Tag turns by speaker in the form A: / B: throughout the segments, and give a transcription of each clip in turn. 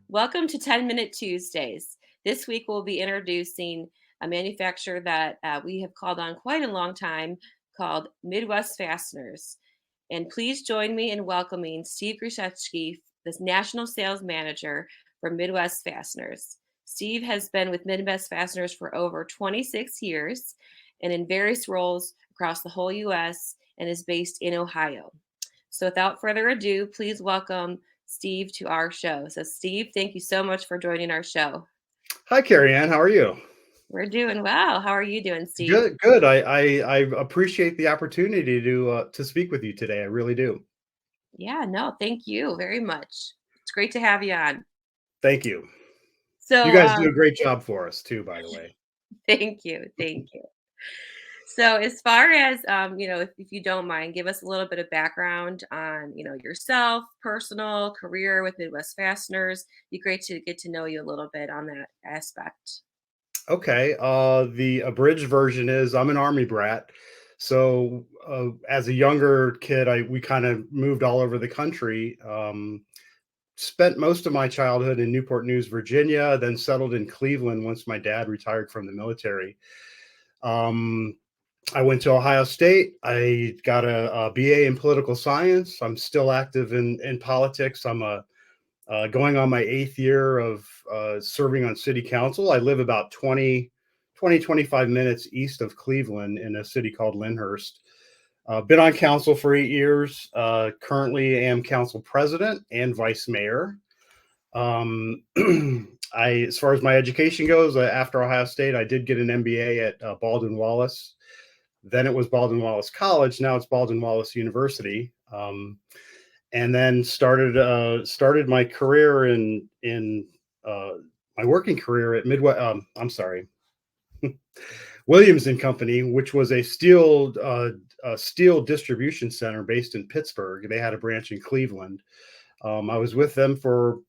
A: Welcome to 10-Minute Tuesdays. This week we'll be introducing a manufacturer that we have called on quite a long time called Midwest Fasteners. And please join me in welcoming Steve Grushetzky, the National Sales Manager for Midwest Fasteners. Steve has been with Midwest Fasteners for over 26 years and in various roles across the whole U.S. and is based in Ohio. So without further ado, please welcome Steve to our show. So Steve, thank you so much for joining our show.
B: Hi, Carrie Ann. How are you?
A: We're doing well. How are you doing, Steve?
B: Good, good. I appreciate the opportunity to speak with you today. I really do.
A: Yeah, no, thank you very much. It's great to have you on.
B: Thank you. You
A: So
B: guys do a great job for us too, by the way.
A: thank you. Thank you. So as far as if you don't mind, give us a little bit of background on, yourself, personal, career with Midwest Fasteners. Be great to get to know you a little bit on that aspect.
B: Okay. The abridged version is I'm an Army brat. So as a younger kid, we kind of moved all over the country. Spent most of my childhood in Newport News, Virginia, then settled in Cleveland once my dad retired from the military. Um, I went to Ohio State. I got a BA in political science. I'm still active in politics. I'm going on my 8th year of serving on city council. I live about 25 minutes east of Cleveland in a city called Lyndhurst. Been on council for 8 years. Currently am council president and vice mayor. As far as my education goes, after Ohio State, I did get an MBA at Baldwin Wallace. Then it was Baldwin Wallace College. Now it's Baldwin Wallace University. And then started my career in my working career at Midwest. Williams and Company, which was a steel distribution center based in Pittsburgh. They had a branch in Cleveland. I was with them for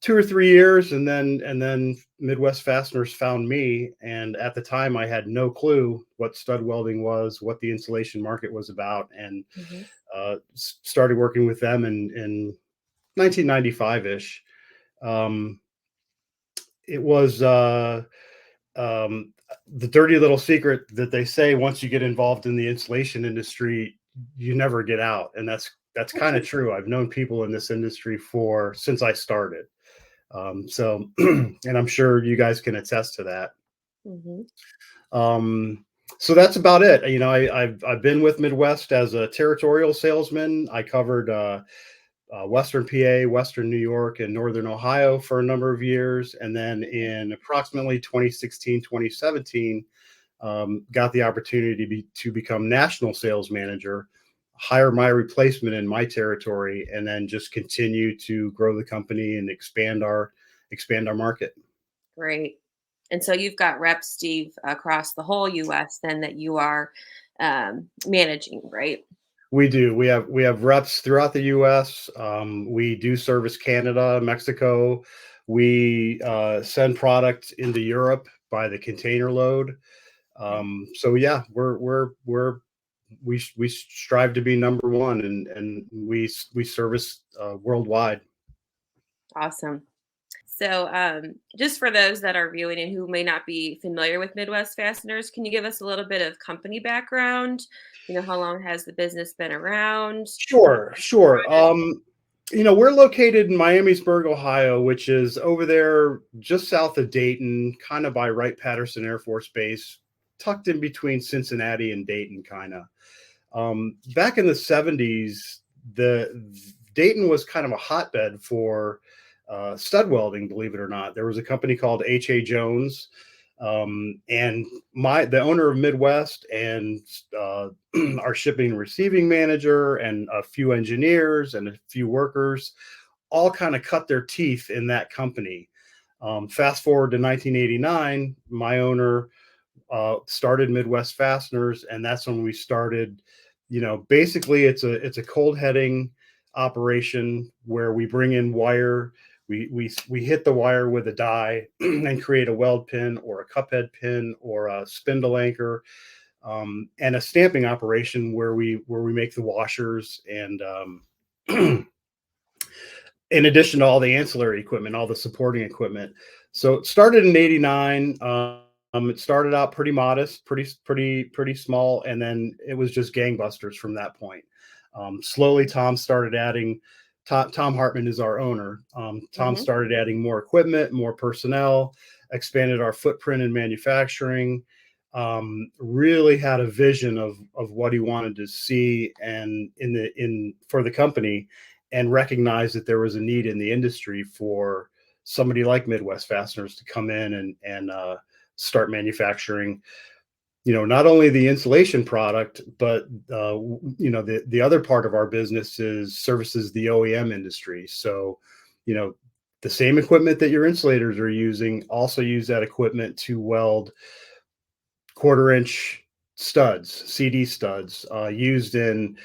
B: 2 or 3 years, and then Midwest Fasteners found me. And at the time, I had no clue what stud welding was, what the insulation market was about, and started working with them in 1995-ish. It was the dirty little secret that they say once you get involved in the insulation industry, you never get out, and that's kind of true. I've known people in this industry since I started. So, and I'm sure you guys can attest to that.
A: Mm-hmm.
B: So that's about it. I've been with Midwest as a territorial salesman. I covered Western PA, Western New York, and Northern Ohio for a number of years. And then in approximately 2016, 2017, got the opportunity to become national sales manager, hire my replacement in my territory, and then just continue to grow the company and expand our market.
A: Great. And so you've got reps, Steve, across the whole U.S. then that you are managing, right?
B: We do. We have reps throughout the U.S. We do service Canada, Mexico. We send product into Europe by the container load. So yeah, we strive to be number one, and we service worldwide.
A: Awesome. So just for those that are viewing and who may not be familiar with Midwest Fasteners, can you give us a little bit of company background? How long has the business been around?
B: Sure. We're located in Miamisburg, Ohio, which is over there just south of Dayton, kind of by Wright-Patterson Air Force Base, tucked in between Cincinnati and Dayton, kind of. Back in the 70s, Dayton was kind of a hotbed for stud welding, believe it or not. There was a company called H.A. Jones, and the owner of Midwest and our shipping and receiving manager and a few engineers and a few workers all kind of cut their teeth in that company. Fast forward to 1989, my owner started Midwest Fasteners, and that's when we started. Basically it's a cold heading operation where we bring in wire. We hit the wire with a die and create a weld pin or a cup head pin or a spindle anchor, and a stamping operation where we make the washers and in addition to all the ancillary equipment, all the supporting equipment. So it started in '89. It started out pretty modest, pretty small, and then it was just gangbusters from that point. Slowly, Tom started adding. Tom Hartman is our owner. Tom
A: Hmm.
B: started adding more equipment, more personnel, expanded our footprint in manufacturing. Really had a vision of what he wanted to see and in for the company, and recognized that there was a need in the industry for somebody like Midwest Fasteners to come in and start manufacturing, not only the insulation product, but the other part of our business is services the OEM industry. So, you know, the same equipment that your insulators are using, also use that equipment to weld quarter-inch studs, CD studs, used in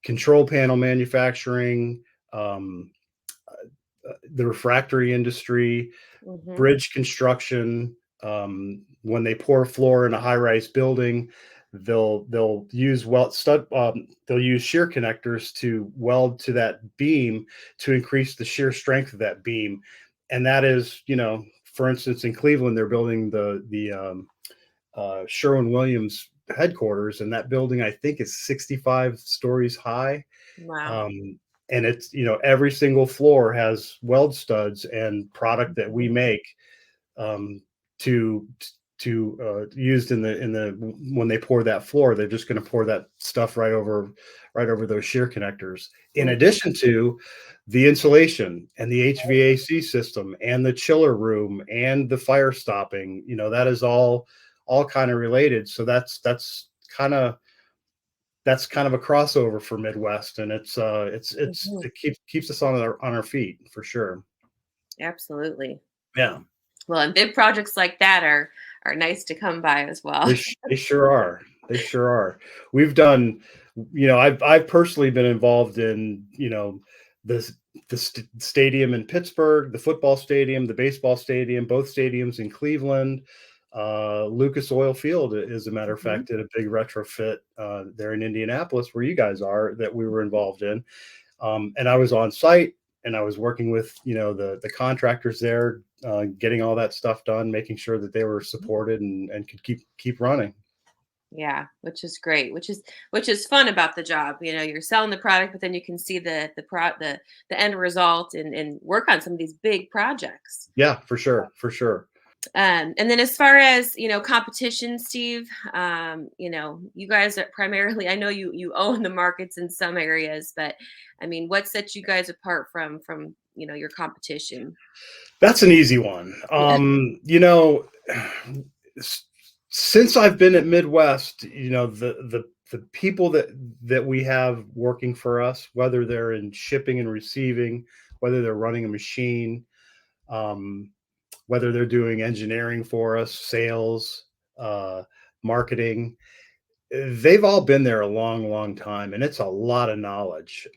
B: control panel manufacturing, um, the refractory industry,
A: Hmm.
B: bridge construction. When they pour a floor in a high-rise building, they'll use they'll use shear connectors to weld to that beam to increase the shear strength of that beam, and that is, for instance, in Cleveland, they're building the Sherwin-Williams headquarters, and that building I think is 65 stories high.
A: Wow.
B: um, and it's, every single floor has weld studs and product that we
A: Mhm.
B: make, um, to used in the when they pour that floor, they're just going to pour that stuff right over those shear connectors, in
A: Mhm.
B: addition to the insulation and the HVAC system and the chiller room and the fire stopping. That is all kind of related. So kind of that's kind of a crossover for Midwest, and
A: Mhm.
B: it keeps us on our feet for sure.
A: Absolutely.
B: Yeah.
A: Well, and big projects like that are nice to come by as well.
B: They sure are. They sure are. We've done, I've personally been involved in, the stadium in Pittsburgh, the football stadium, the baseball stadium, both stadiums in Cleveland. Lucas Oil Field, as a matter of
A: Mhm.
B: fact, did a big retrofit there in Indianapolis, where you guys are, that we were involved in. And I was on site, and I was working with, the contractors there, getting all that stuff done, making sure that they were supported and could keep running.
A: Yeah, which is great, which is fun about the job. You're selling the product, but then you can see the end result and work on some of these big projects.
B: Yeah, for sure, for sure.
A: And then as far as competition, Steve, you guys are primarily. I know you own the markets in some areas, but I mean, what sets you guys apart from your competition?
B: That's an easy one.
A: Yeah.
B: S- since I've been at Midwest, the people that we have working for us, whether they're in shipping and receiving, whether they're running a machine, um, whether they're doing engineering for us, sales, uh, marketing, they've all been there a long, long time, and it's a lot of knowledge.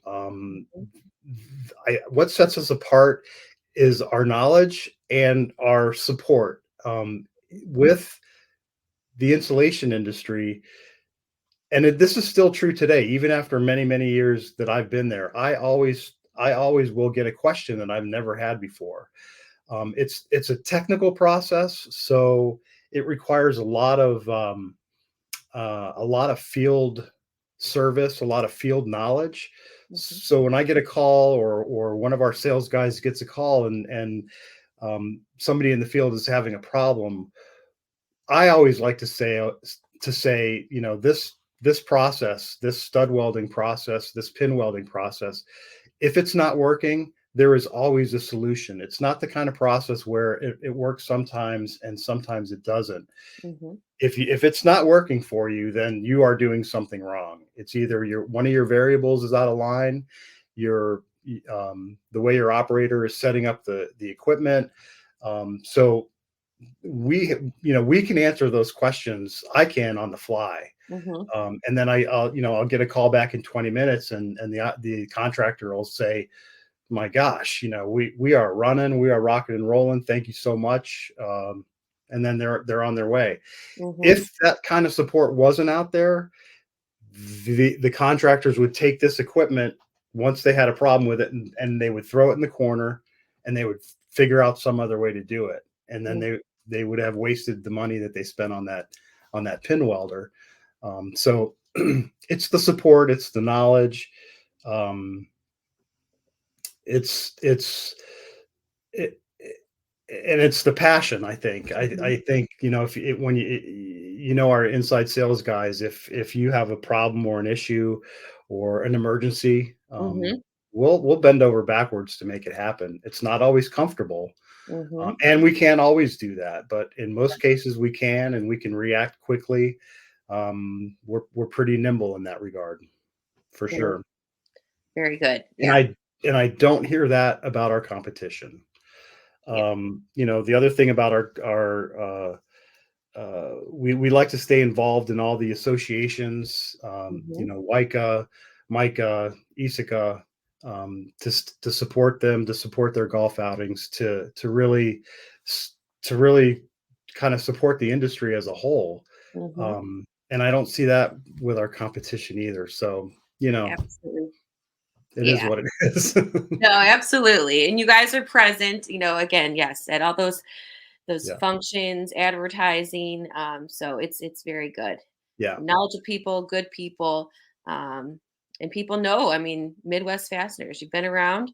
B: What sets us apart is our knowledge and our support, with the insulation industry. And this is still true today, even after many, many years that I've been there. I always will get a question that I've never had before. It's a technical process, so it requires a lot of field service, a lot of field knowledge.
A: Mhm.
B: So when I get a call, or one of our sales guys gets a call, and somebody in the field is having a problem, I always like to say, this process, this stud welding process, this pin welding process, if it's not working, there is always a solution. It's not the kind of process where it works sometimes and sometimes it doesn't.
A: Mhm.
B: If it's not working for you, then you are doing something wrong. It's either one of your variables is out of line, your the way your operator is setting up the equipment. So we can answer those questions. I can on the fly.
A: Mhm.
B: And then I'll get a call back in 20 minutes, and the contractor will say, my gosh, we are running, we are rocking and rolling. Thank you so much. And then they're on their way.
A: Mhm.
B: If that kind of support wasn't out there, the contractors would take this equipment once they had a problem with it, and they would throw it in the corner, and they would figure out some other way to do it, and then
A: Mhm.
B: they would have wasted the money that they spent on that pin welder. So it's the support, it's the knowledge, um, it's it, and it's the passion. I think.
A: Mhm.
B: I think if when our inside sales guys, if you have a problem or an issue or an emergency,
A: Mhm.
B: we'll bend over backwards to make it happen. It's not always comfortable,
A: Mhm.
B: and we can't always do that, but in most cases we can, and we can react quickly. We're pretty nimble in that regard, for
A: Very,
B: sure.
A: very good.
B: And
A: Yeah.
B: I don't hear that about our competition.
A: Yeah.
B: The other thing about our we like to stay involved in all the associations,
A: Mhm.
B: WICA, MICA, ISICA, to support them, to support their golf outings, to really kind of support the industry as a whole.
A: Mhm.
B: And I don't see that with our competition either. So,
A: Absolutely.
B: it is
A: Yeah.
B: what it is.
A: No, absolutely. And you guys are present, again, yes, at all those
B: Yeah.
A: functions, advertising. So it's very good.
B: Yeah.
A: Knowledge of people, good people, um, and people know. I mean, Midwest Fasteners. You've been around.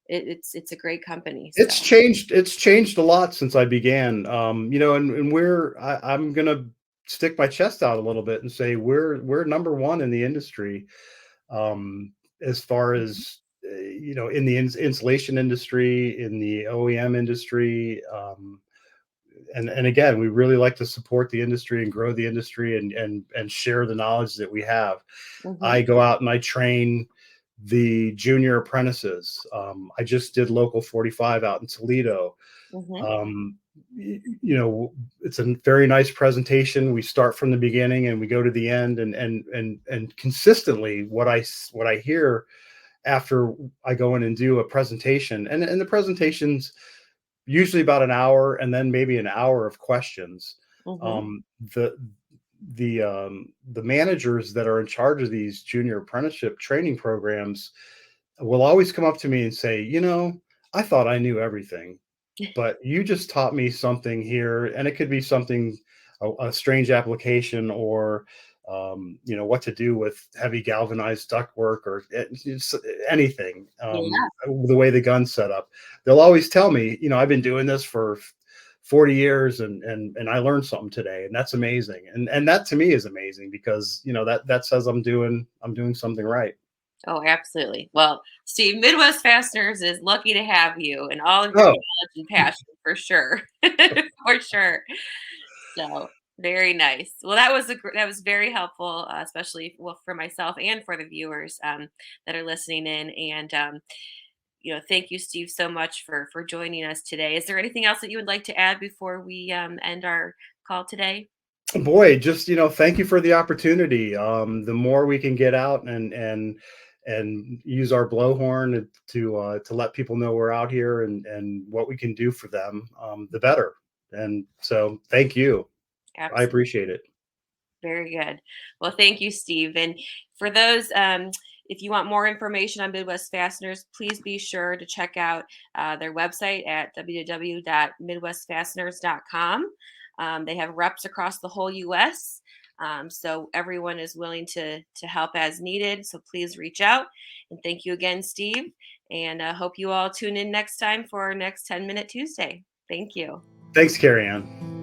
A: It's a great company. So.
B: It's changed a lot since I began. And I'm gonna stick my chest out a little bit and say we're number one in the industry, as far
A: Mhm.
B: as in the insulation industry, in the OEM industry. And again, we really like to support the industry and grow the industry, and share the knowledge that we have. I
A: Mhm.
B: go out and I train the junior apprentices. I just did Local 45 out in Toledo.
A: Mhm.
B: um, it's a very nice presentation. We start from the beginning and we go to the end, and consistently what I hear after I go in and do a presentation, and the presentations usually about an hour, and then maybe an hour of questions.
A: Mhm.
B: um, the the managers that are in charge of these junior apprenticeship training programs will always come up to me and say, I thought I knew everything, but you just taught me something here. And it could be something, a strange application, or what to do with heavy galvanized ductwork, or anything,
A: Yeah.
B: the way the gun's set up. They'll always tell me, I've been doing this for 40 years, and I learned something today, and that's amazing. And that to me is amazing, because that says I'm doing something right.
A: Oh, absolutely. Well, Steve, Midwest Fasteners is lucky to have you and all of your
B: Oh,
A: knowledge and passion for sure. For sure. So very nice. Well, that was very helpful, especially well for myself and for the viewers that are listening in. And thank you, Steve, so much for joining us today. Is there anything else that you would like to add before we end our call today?
B: boy, just thank you for the opportunity. The more we can get out and use our blowhorn to let people know we're out here, and what we can do for them, the better. And so, thank you. I
A: Absolutely.
B: appreciate it.
A: Very good. Well, thank you, Steve. And for those, if you want more information on Midwest Fasteners, please be sure to check out their website at www.midwestfasteners.com. They have reps across the whole U.S., so everyone is willing to help as needed. So please reach out. And thank you again, Steve. And hope you all tune in next time for our next 10-minute Tuesday. Thank you.
B: Thanks, Carrie Ann.